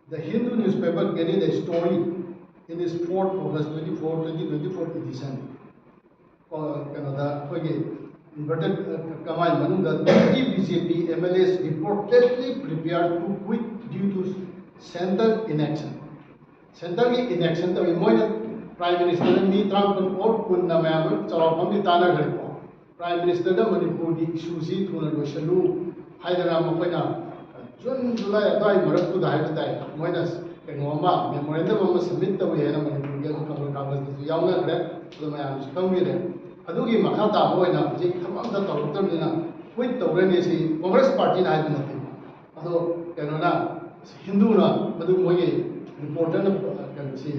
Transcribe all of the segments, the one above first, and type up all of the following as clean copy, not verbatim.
The Hindu newspaper carried a story in its 4th August 2024 edition. Canada, inverted Kamal Manunda, 20 BJP MLAs reportedly prepared to quit due to center inaction. Center inaction, the Prime Minister ni Trump or Kunna Mam, Chawam Tana Prime Minister the Manipur issue Tuna Shalu, Hyderabad Mafana, June, July, Marak to the Hyderabad, minus Kenoma, memorandum submit the way and Manipur get the younger rep to the Mayams come with them. Adugi Makata boy now, Jake Kamanda Tortona, with the Renesi, Congress Party in Hyderabad. Although Canada, Hinduna, Madu important can see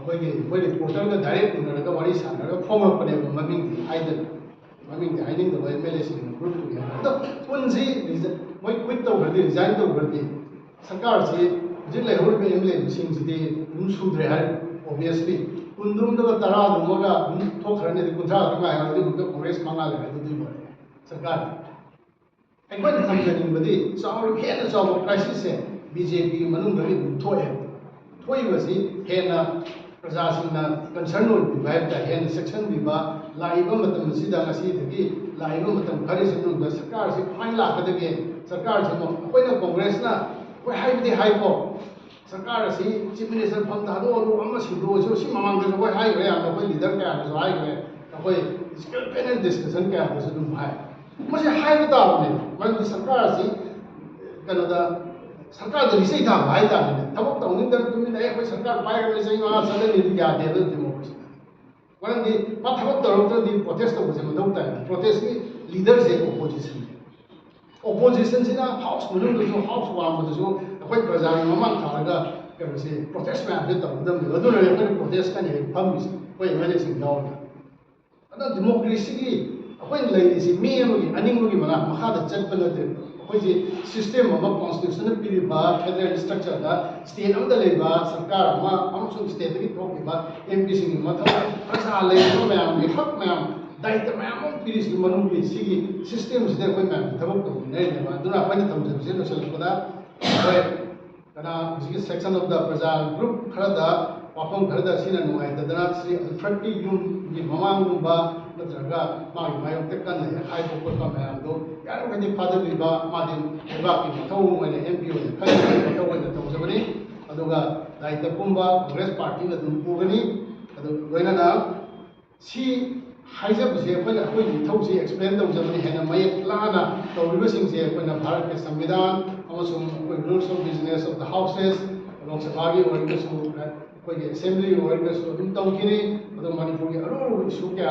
when important direct what is former Maming the hiding the MLS in group together. When quit over the resigned over the Sakar say, Jilla would be emblem since the Unsudre obviously. Kundum the Tara, the Moga, talk her the Kunta, the Congress Manga, the Sakar. And when it comes with it, so our head is of crisis, BJP, Manunga, Toy. Toy Hena Prasasina concerned with the Hen section Viva, Laibam Sida Masi, Laibam Karisan, the Sakars, Fine Laka again, Sakars, when a Congress now, where hide the high pop. Sakar, Chief Minister Pantado, Amasido, Shimamang, where highway, and the way leader can, so highway, the way it's still penal discussion can, is a high. Must high without me, when the Sakar, Canada. Sarkar the receipt of high time. Top of the only to the air Sarkar fire saying, suddenly the devil democracy. When the the protest was a protest leaders in opposition. Opposition in a house, house one with the white president, Mamma Taraga, say, protest man with them, the other protest and publish, where medicine down. Another democracy, when ladies, me and Animugi Mahada Chapel. System of constitutional period, federal structure, state of the labor, Sarkar, also state talking about MPC, Prasa, Labor, ma'am, we hot ma'am, diet the ma'am, please, the Manumbi, Sigi, systems there, ma'am, Tabako, do not find it for that. This section of the Prasa group, Karada, Wapam Karada, Sina, the Danatsi, Frankie, you, Mamma, Natraga, my Tekan, high Pokota Mando, Yaraki Father Liba, Martin, Ebaki, Tau, and the MP of the country, the Tozabani, Adoga, Daita Pumba, Congress Party, the Dumpugani, Venana, she has a when Tosi explained the Germany and a Mayat Lana, the reversing the when a Bharat Samidan, also rules of business of the houses, along Savagi, or assembly, or Tokini, the Manipuri, Suka,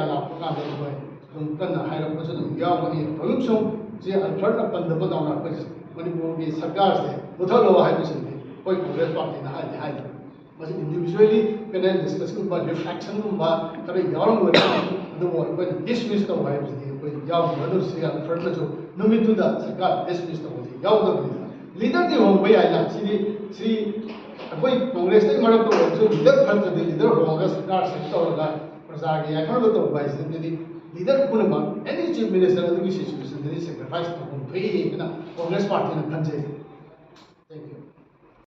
Kana, higher person, Yawani, Pollution, the Alberta Pandabana, Manipuri, Sakars, Mutalo, Hibison, Congress Party in high. But individually, when I discuss about reflection, but young the when dismissed the wives, the young brothers, no me to that, Sakar dismissed the young leader the home way I see. Congress Marato, leader country, the leader of Sakar sector, Prasagi, I heard of vice, the leader Punama, any chief minister of the situation, they sacrificed to Congress Party in the country.